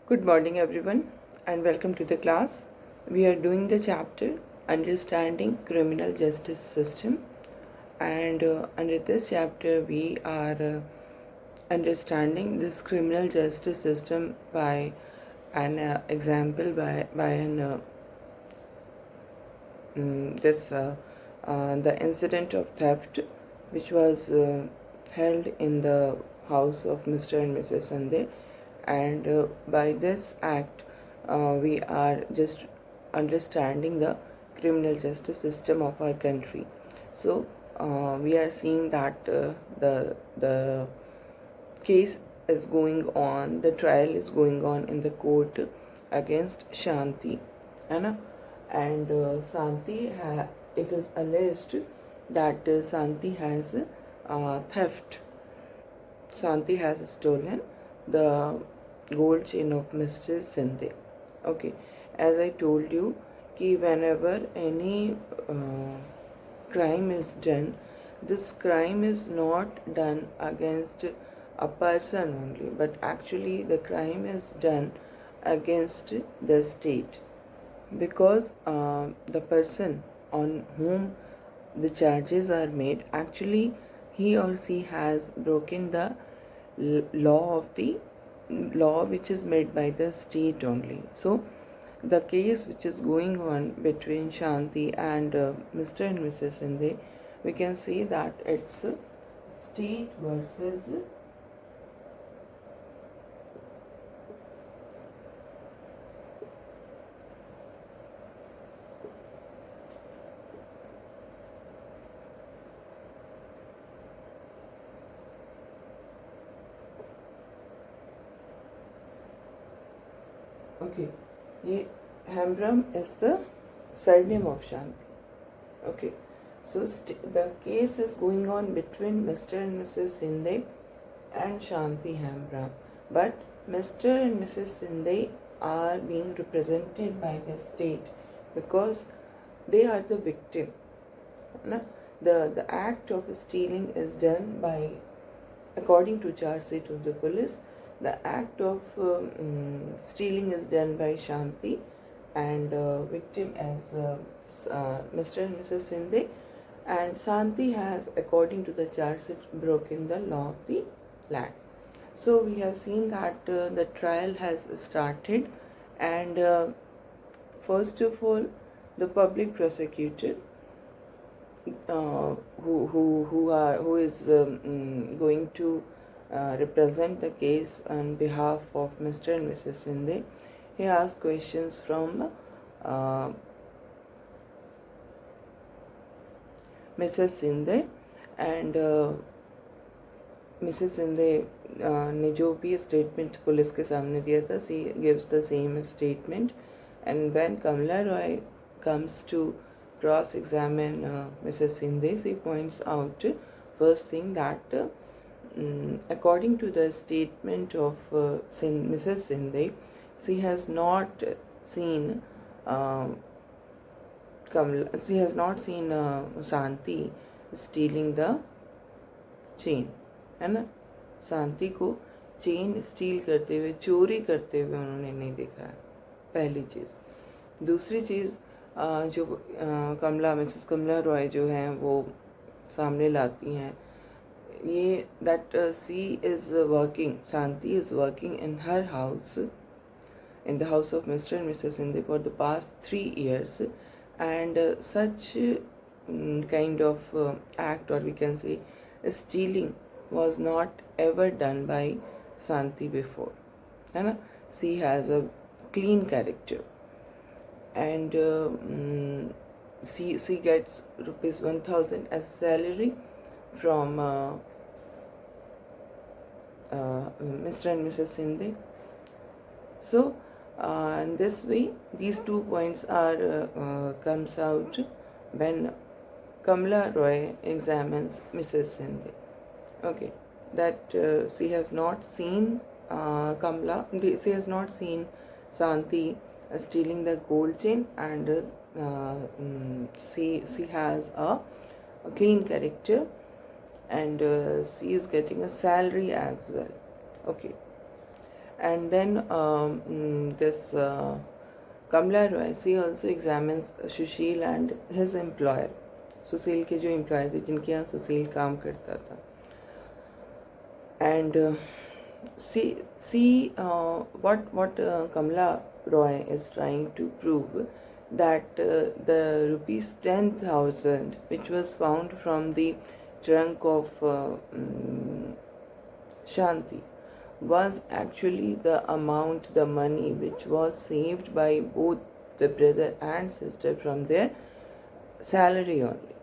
Good morning everyone and welcome to the class. We are doing the chapter Understanding Criminal Justice System, and under this chapter we are understanding this criminal justice system by an example by an this the incident of theft which was held in the house of Mr. and Mrs. Sandey, and by this act we are just understanding the criminal justice system of our country. So we are seeing that the case is going on, the trial is going on in the court against Shanti, है ना? And it is alleged that Shanti has theft. Shanti has stolen the gold chain of Mr. Sindhe. Okay, as I told you, कि whenever any crime is done, this crime is not done against a person only, but actually the crime is done against the state, because the person on whom the charges are made, actually he or she has broken the law which is made by the state only. So the case which is going on between Shanti and Mr. and Mrs. Sindhe, we can say that it's state versus okay, ये Hamram is the surname of Shanti. Okay, so the case is going on between Mr. and Mrs. Sindhe and Shanti Hamram, but Mr. and Mrs. Sindhe are being represented by the state because they are the victim. The act of stealing is done by, according to charge sheet of the police, the act of stealing is done by Shanti, and victim as Mr. and Mrs. Sindhe, and Shanti has, according to the charge sheet, broken the law of the land. So we have seen that the trial has started, and first of all, the public prosecutor who is going to represent the case on behalf of Mr. and Mrs. Sindhe, he asked questions from Mrs. Sindhe, and Mrs. Sindhe ने जो भी statement police के सामने दिया था, she gives the same statement, and when Kamala Roy comes to cross-examine Mrs. Sindhe, she points out first thing that according to the statement of Mrs. Sindhe, she has not seen Shanti stealing the chain, है ना? शांति को chain steel करते हुए, चोरी करते हुए उन्होंने नहीं देखा है, पहली चीज़। दूसरी चीज़ जो मिसेस कमला रॉय जो हैं वो सामने लाती हैं, ये that she is working, Shanti is working in her house, in the house of Mr. and Mrs. Sindhe for the past 3 years, and such kind of act, or we can say stealing, was not ever done by Shanti before, है ना? She has a clean character, and she gets rupees 1000 as salary from Mr. and Mrs. Sindhe. So in this way, these 2 points are comes out when Kamala Roy examines Mrs. Sindhe. Okay, that she has not seen she has not seen Shanti stealing the gold chain, and she has a clean character, and she is getting a salary as well. Okay, And then this Kamla Roy, she also examines Sushil and his employer. सुशील के जो employer थे जिनके यहाँ सुशील काम करता था. And see what Kamla Roy is trying to prove, that the rupees 10,000 which was found from the trunk of Shanti was actually the amount, the money which was saved by both the brother and sister from their salary only.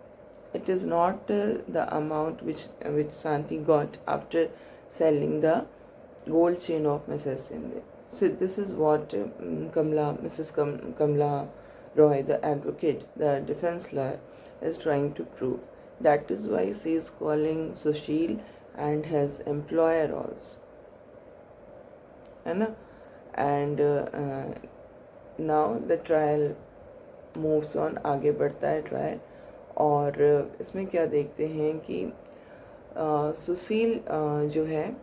It is not the amount which Shanti got after selling the gold chain of Mrs. Sindhe. So this is what Mrs. Kamla Roy, the advocate, the defense lawyer, is trying to prove. That is why she is calling Sushil and his employer also. And now the trial moves on, आगे बढ़ता है trial. और इसमें क्या देखते हैं कि सुशील जो है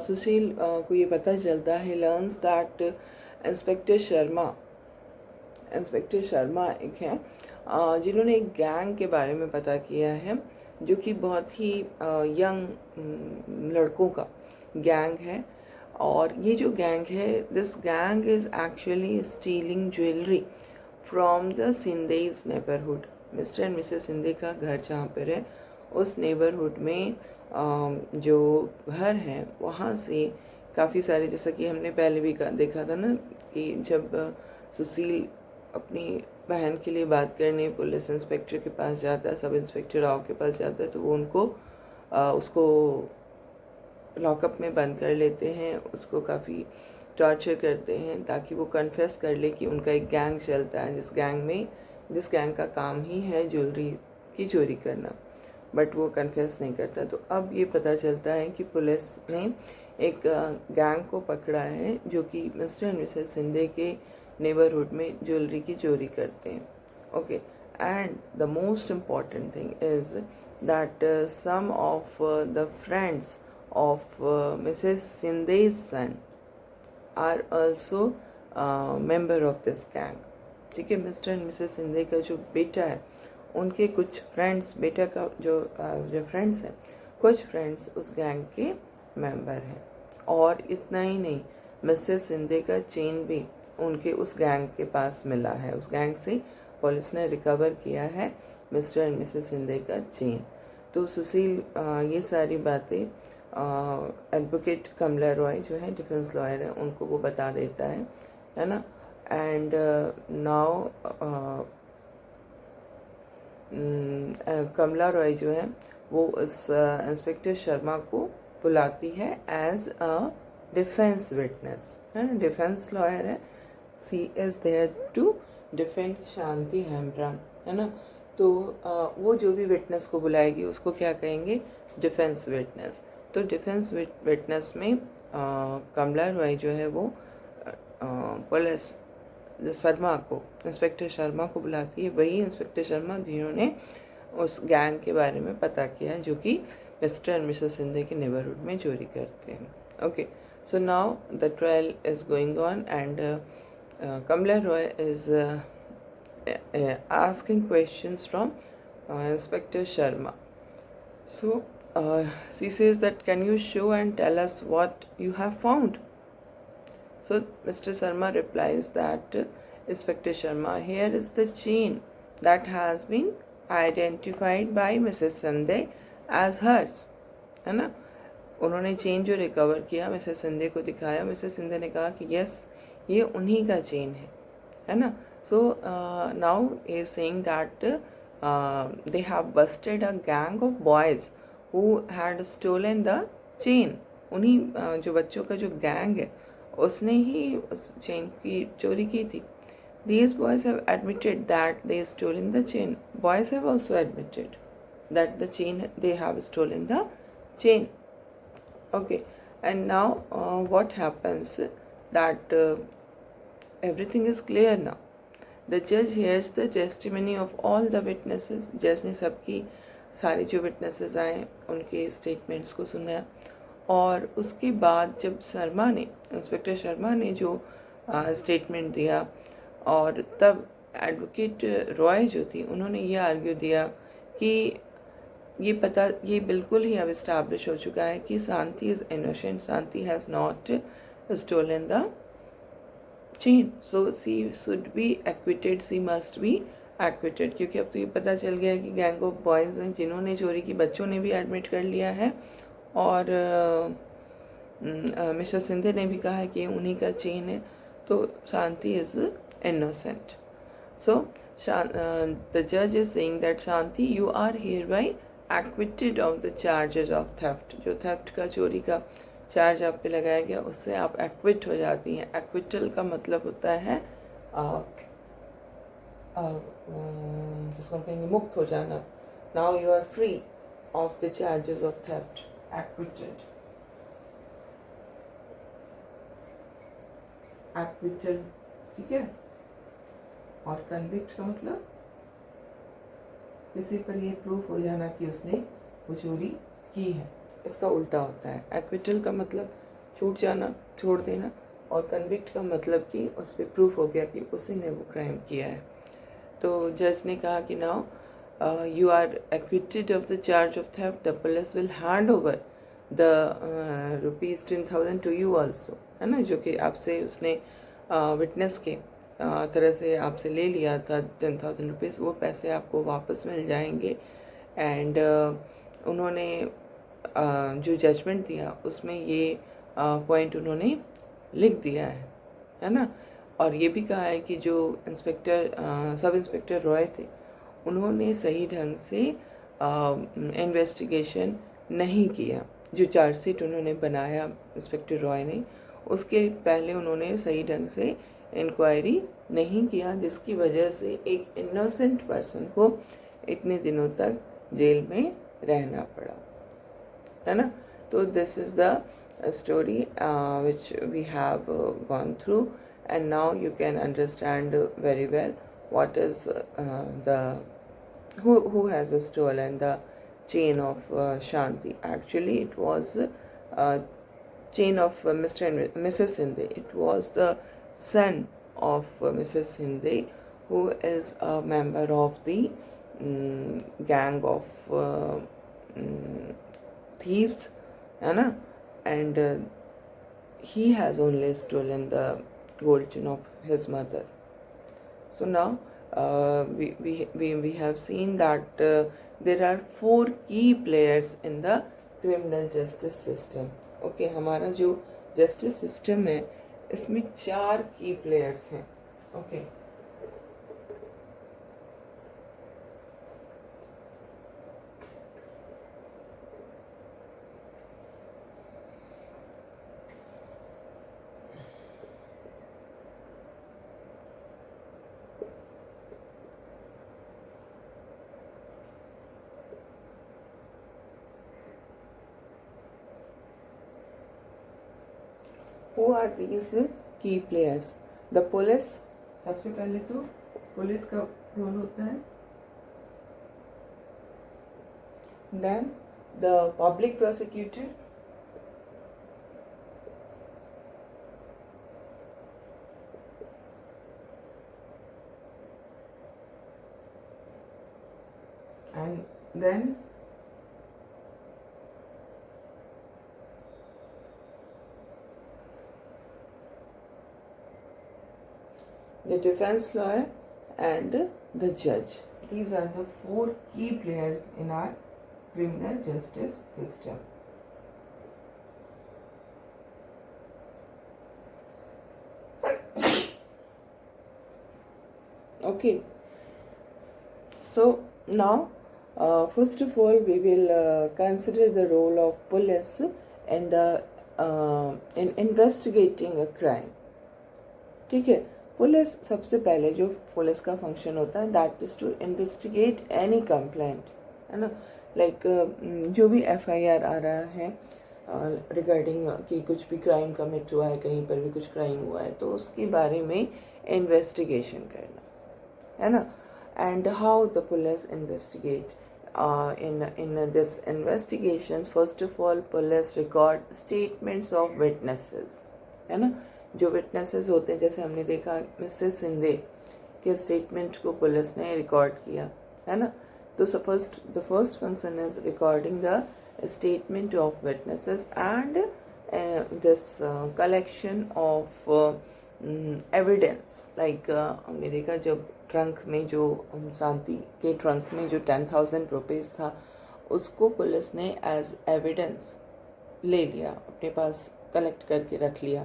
सुशील को ये पता चलता है, लर्न्स दैट इंस्पेक्टर शर्मा एक है जिन्होंने एक गैंग के बारे में पता किया है, जो कि बहुत ही यंग लड़कों का गैंग है. और ये जो गैंग है, this gang is actually stealing jewellery from the Sindhe's neighbourhood. Mr and Mrs Sindhe का घर जहाँ पर है, उस नेबरहुड में जो घर है वहाँ से काफ़ी सारे, जैसा कि हमने पहले भी देखा था ना कि जब सुशील अपनी बहन के लिए बात करने पुलिस इंस्पेक्टर के पास जाता है, सब इंस्पेक्टर राव के पास जाता है, तो वो उसको लॉकअप में बंद कर लेते हैं, उसको काफ़ी टॉर्चर करते हैं ताकि वो कन्फेस कर ले कि उनका एक गैंग चलता है, जिस गैंग का काम ही है ज्वेलरी की चोरी करना, बट वो कन्फेस नहीं करता. तो अब ये पता चलता है कि पुलिस ने एक गैंग को पकड़ा है जो कि मिस्टर एंड मिसेस सिंधे के नेबरहुड में ज्वेलरी की चोरी करते हैं. Okay, and the most important thing is that some of the friends of Mrs Sindhe's son are also member of this gang. ठीक है, मिस्टर एंड मिसेस सिंधे का जो बेटा है, उनके कुछ फ्रेंड्स, बेटा का जो फ्रेंड्स हैं, कुछ फ्रेंड्स उस गैंग के मेंबर हैं. और इतना ही नहीं, मिसेस सिंधे का चेन भी उनके उस गैंग के पास मिला है. उस गैंग से पुलिस ने रिकवर किया है मिस्टर एंड मिसेस सिंधे का चेन. तो सुशील ये सारी बातें एडवोकेट कमला रॉय जो है डिफेंस लॉयर है, उनको वो बता देता है ना. एंड नाउ कमला रॉय जो है वो उस इंस्पेक्टर शर्मा को बुलाती है एज अ डिफेंस विटनेस. है ना, डिफेंस लॉयर है, सी इज़ देयर टू डिफेंड शांति हेम्ब्रम. है ना, तो वो जो भी विटनेस को बुलाएगी उसको क्या कहेंगे, डिफेंस विटनेस. तो डिफेंस विटनेस में कमला रॉय जो है वो पुलिस शर्मा को, इंस्पेक्टर शर्मा को बुलाती है. वही इंस्पेक्टर शर्मा जिन्होंने उस गैंग के बारे में पता किया है जो कि मिस्टर एंड मिसेस सिंधे के नेबरहुड में चोरी करते हैं. Okay, so now the trial is going on and Kamala Roy is asking questions from Inspector Sharma. So she says that, can you show and tell us what you have found? So Mr. Sharma replies that, Inspector Sharma, here is the chain that has been identified by Mrs. Sandhe as hers. है ना, उन्होंने chain जो recover किया Mrs Shinde को दिखाया. Mrs Shinde ने कहा कि यस, ये उन्हीं का चेन है ना. So now he is saying that they have busted a gang of boys who had stolen the chain. उन्हीं जो बच्चों का जो गैंग है उसने ही उस चेन की चोरी की थी. These boys have admitted that they stolen the chain. Boys have also admitted that the chain, they have stolen the chain. Okay, and now what happens that everything is clear now. The judge hears the testimony of all the witnesses. जज ने सबकी सारे जो witnesses आए उनके statements को सुना और उसके बाद जब इंस्पेक्टर शर्मा ने जो स्टेटमेंट दिया, और तब एडवोकेट रॉय जो थी उन्होंने ये आर्ग्यू दिया कि ये बिल्कुल ही अब इस्टेब्लिश हो चुका है कि Shanti is innocent, Shanti has not stolen the chain, so she should be acquitted, she must be acquitted. क्योंकि अब तो ये पता चल गया है कि गैंग ऑफ बॉयज़ हैं जिन्होंने चोरी की, बच्चों ने भी एडमिट कर लिया है, और मिस्टर सिंधे ने भी कहा है कि उन्हीं का चेन है, तो Shanti is innocent. So the जज is saying that Shanti you are hereby acquitted of the charges of theft. जो थेफ्ट का, चोरी का चार्ज आप पे लगाया गया, उससे आप एक्विट हो जाती हैं। एक्विटल का मतलब होता है जिसको हम कहेंगे मुक्त हो जाना। Now you are free of the charges of theft, acquitted. Acquittal, ठीक है। और कन्विक्ट का मतलब किसी पर ये प्रूफ हो जाना कि उसने वो चोरी की है, इसका उल्टा होता है। एक्विटल का मतलब छूट जाना, छोड़ देना, और कन्विक्ट का मतलब कि उस पर प्रूफ हो गया कि उसी ने वो क्राइम किया है। तो जज ने कहा कि now you are acquitted of the charge of theft, the police will hand over the rupees 10,000 to you also, है ना, जो कि आपसे उसने विटनेस के तरह से आपसे ले लिया था 10,000 रुपीज़, वो पैसे आपको वापस मिल जाएंगे। एंड उन्होंने जो जजमेंट दिया उसमें ये पॉइंट उन्होंने लिख दिया है ना। और ये भी कहा है कि जो सब इंस्पेक्टर रॉय थे, उन्होंने सही ढंग से इन्वेस्टिगेशन नहीं किया। जो चार्जशीट उन्होंने बनाया इंस्पेक्टर रॉय ने, उसके पहले उन्होंने सही ढंग से इंक्वायरी नहीं किया, जिसकी वजह से एक इनोसेंट पर्सन को इतने दिनों तक जेल में रहना पड़ा, है ना। तो this is the story which we have gone through, and now you can understand very well what is who has stolen the chain of Shanti. Actually it was chain of Mr. and Mrs. Sindhe. It was the son of Mrs. Sindhe, who is a member of the gang of thieves, है ना, and he has only stolen the gold chain of his mother. So now we have seen that there are 4 key players in the criminal justice system. Okay, हमारा जो justice system है इसमें 4 key players हैं. Okay. Who are these key players? The police, सबसे पहले तो police का role होता है, then the public prosecutor, and then the defense lawyer and the judge. These are the 4 key players in our criminal justice system. Okay, so now first of all we will consider the role of police in in investigating a crime. ठीक है, police सबसे पहले जो police का function होता है that is to investigate any complaint, है ना, लाइक जो भी एफआईआर आ रहा है रिगार्डिंग कि कुछ भी क्राइम कमिट हुआ है, कहीं पर भी कुछ क्राइम हुआ है, तो उसके बारे में इन्वेस्टिगेशन करना, है ना। And how the police investigate, in this investigations, first of all police record statements of witnesses, है ना. जो witnesses होते हैं, जैसे हमने देखा मिसेस सिंधे के स्टेटमेंट को पुलिस ने रिकॉर्ड किया, है ना. तो the first function is recording the statement of witnesses and this collection of evidence. Like हमने देखा जब ट्रंक में जो शांति के ट्रंक में जो 10,000 रुपीज़ था, उसको पुलिस ने एज एविडेंस ले लिया, अपने पास कलेक्ट करके रख लिया.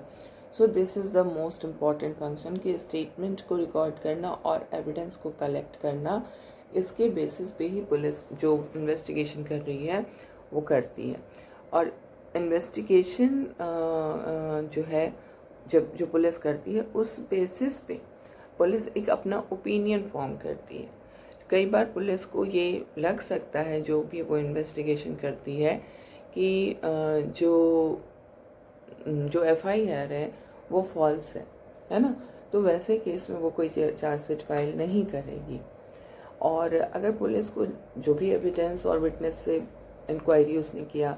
So this is the most important function कि स्टेटमेंट को रिकॉर्ड करना और एविडेंस को कलेक्ट करना. इसके बेसिस पे ही पुलिस जो इन्वेस्टिगेशन कर रही है वो करती है. और इन्वेस्टिगेशन जो है जो पुलिस करती है, उस बेसिस पे पुलिस एक अपना ओपिनियन फॉर्म करती है. कई बार पुलिस को ये लग सकता है, जो भी वो इन्वेस्टिगेशन करती है, कि जो FIR है वो फॉल्स है ना. तो वैसे केस में वो कोई चार्जशीट फाइल नहीं करेगी. और अगर पुलिस को जो भी एविडेंस और विटनेस से इंक्वायरी उसने किया,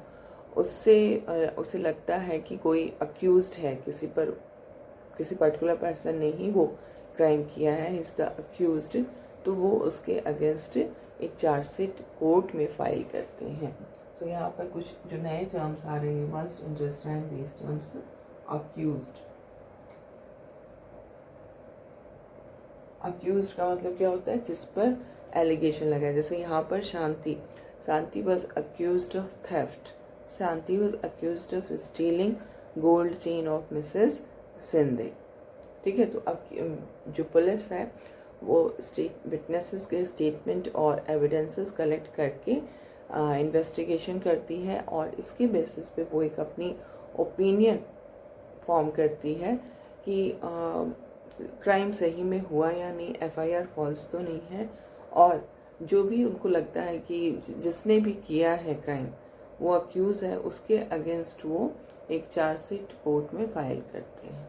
उसे लगता है कि कोई अक्यूज्ड है, किसी पर्टिकुलर पर्सन ने ही वो क्राइम किया है, इज द अक्यूज्ड, तो वो उसके अगेंस्ट एक चार्जशीट कोर्ट में फाइल करते हैं. सो यहाँ पर कुछ जो नए टर्म्स आ रहे हैं, must understand these terms. Accused का मतलब क्या होता है, जिस पर एलिगेशन लगा है. जैसे यहाँ पर Shanti was accused of theft. Shanti was accused of stealing gold chain of Mrs Sindhe. ठीक है. तो अब जो पुलिस है वो विटनेसेस के स्टेटमेंट और एविडेंसेस कलेक्ट करके इन्वेस्टिगेशन करती है, और इसके बेसिस पे वो एक अपनी ओपिनियन फॉर्म करती है कि क्राइम सही में हुआ या नहीं, FIR फॉल्स तो नहीं है. और जो भी उनको लगता है कि जिसने भी किया है क्राइम, वो अक्यूज़ है, उसके अगेंस्ट वो एक चार्जशीट कोर्ट में फाइल करते हैं.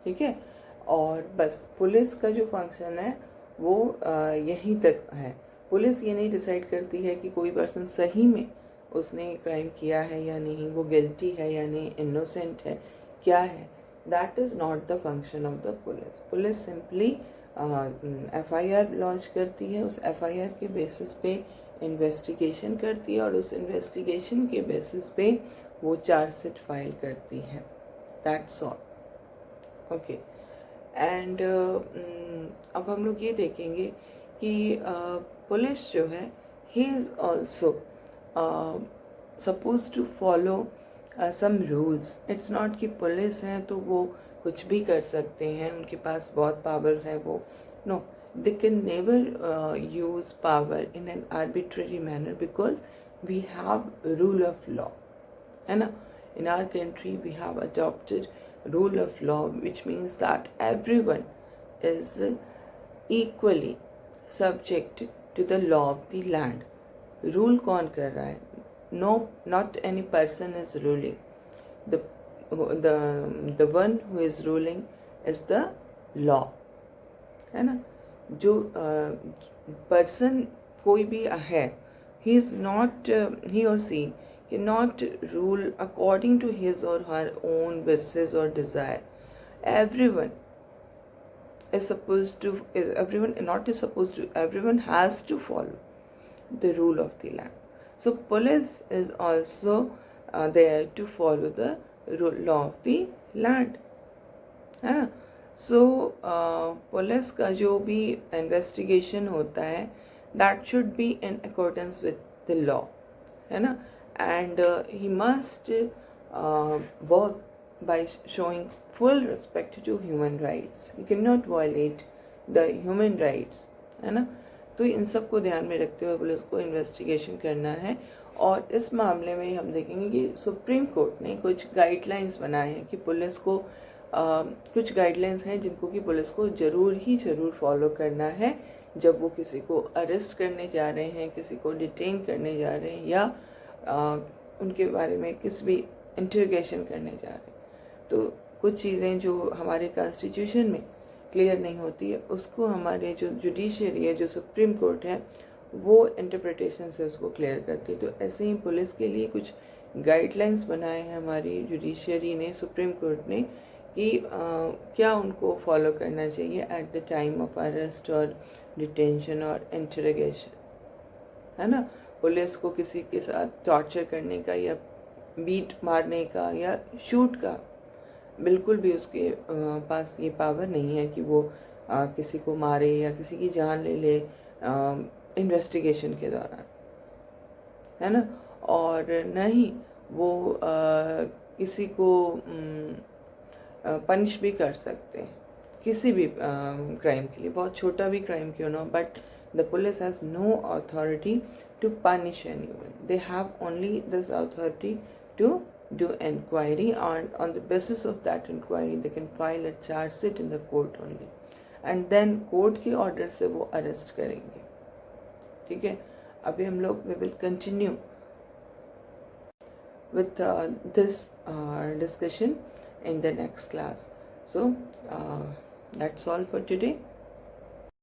ठीक है. और बस पुलिस का जो फंक्शन है वो यहीं तक है. पुलिस ये नहीं डिसाइड करती है कि कोई पर्सन सही में उसने क्राइम किया है या नहीं, वो गिल्टी है या नहीं, इनोसेंट है, क्या है. That is not the function of the police. Police simply FIR launch करती है, उस FIR के बेसिस पे इन्वेस्टिगेशन करती है, और उस इन्वेस्टिगेशन के बेसिस पे वो चार्जशीट फाइल करती है. That's all. ओके. एंड अब हम लोग ये देखेंगे कि पुलिस जो है, he is also suppose to follow some rules. It's not कि पुलिस हैं तो वो कुछ भी कर सकते हैं, उनके पास बहुत पावर है वो. No, they can never use power in an arbitrary manner, because we have rule of law, है ना. In our country we have adopted rule of law, which means that everyone is equally subject to the law of the land. Rule कौन कर रहा है? No, not any person is ruling. The one who is ruling is the law, है ना. जो person कोई भी है, he is not he or she cannot rule according to his or her own wishes or desire. Everyone has to follow the rule of the land. So police is also there to follow the law of the land, है ना. सो police का जो भी investigation होता है, that should be in accordance with the law, है ना. And he must work by showing full respect to human rights. He can not violate the human rights, है ना. तो इन सब को ध्यान में रखते हुए पुलिस को इन्वेस्टिगेशन करना है. और इस मामले में हम देखेंगे कि सुप्रीम कोर्ट ने कुछ गाइडलाइंस बनाए हैं कि पुलिस को कुछ गाइडलाइंस हैं जिनको कि पुलिस को ज़रूर फॉलो करना है जब वो किसी को अरेस्ट करने जा रहे हैं, किसी को डिटेन करने जा रहे हैं, या उनके बारे में किसी भी इंटरोगेशन करने जा रहे हैं. तो कुछ चीज़ें जो हमारे कॉन्स्टिट्यूशन में क्लियर नहीं होती है, उसको हमारे जो जुडिशरी है, जो सुप्रीम कोर्ट है, वो इंटरप्रिटेशन से उसको क्लियर करती है। तो ऐसे ही पुलिस के लिए कुछ गाइडलाइंस बनाए हैं हमारी जुडिशरी ने, सुप्रीम कोर्ट ने, कि क्या उनको फॉलो करना चाहिए at the time of arrest और डिटेंशन और इंटरोगेशन, है ना। पुलिस को किसी के साथ टॉर्चर करने का या बीट मारने का या शूट का बिल्कुल भी उसके पास ये पावर नहीं है कि वो किसी को मारे या किसी की जान ले ले इन्वेस्टिगेशन के दौरान, है ना। और न ही वो किसी को पनिश भी कर सकते हैं किसी भी क्राइम के लिए, बहुत छोटा भी क्राइम क्यों ना, but the police has no authority to punish anyone. They have only this authority to do inquiry, and on the basis of that inquiry they can file a charge sheet in the court only, and then court के order से वो arrest करेंगे. ठीक है, अभी हम लोग we will continue with this discussion in the next class. So that's all for today.